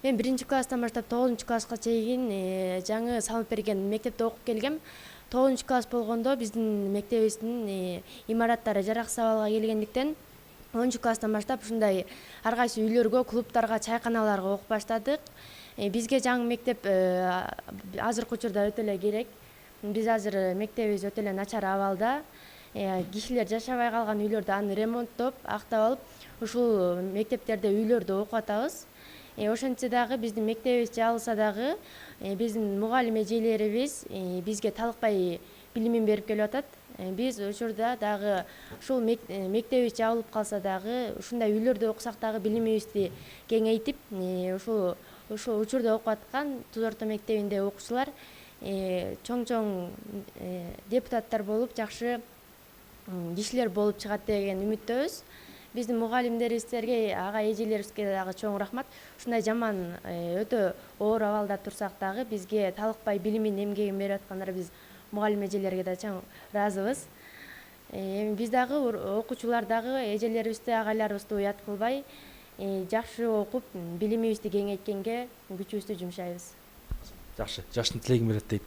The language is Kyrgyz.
Мен 1-класстан баштап 9-класска чейин жаңы салынып берген мектепте окуп келгем. 9-класс болгондо биздин мектебибиздин имараттары жараксыз абалга келгендиктен 10-класстан баштап ушундай ар кайсы үйлөргө, клубтарга, чайканаларга окуп баштадык. Бизге жаңы мектеп азыркы учурда өтө эле керек. Биз азыр мектебибиз өтө эле начар абалда. Кишилер жашабай калган үйлөрдү аны ремонттоп, актап алып, ушул мектептерде үйлөрдө окуп атабыз. Ошентсе дагы биздин мектебибиз жабылса дагы биздин мугалим эжелерибиз бизге талыкпай билимин берип келип атат. Биз учурда дагы ушул мектебибиз жабылып калса дагы ушундай үйлөрдө окусак дагы билимибизди кеңейтип, ушул учурда окуп аткан Туз орто мектебинде окуучулар чоң депутаттар болуп, жакшы кишилер болуп чыгат деген үмүттөбүз. Биздин мугалимдерибизге, ага эжелерибизге дагы чоң рахмат. Ушундай жаман өтө оор абалда турсак дагы бизге талыкпай билимин, эмгегин берип аткандарына биз мугалим эжелерге да чоң ыраазыбыз. Эми биз дагы окуучулар дагы эжелерибизди, агайларыбызды уят кылбай, жакшы окуп, билимибизди кеңейткенге күчүбүздү жумшайбыз. Жакшы, жаштын тилегин берет дейт.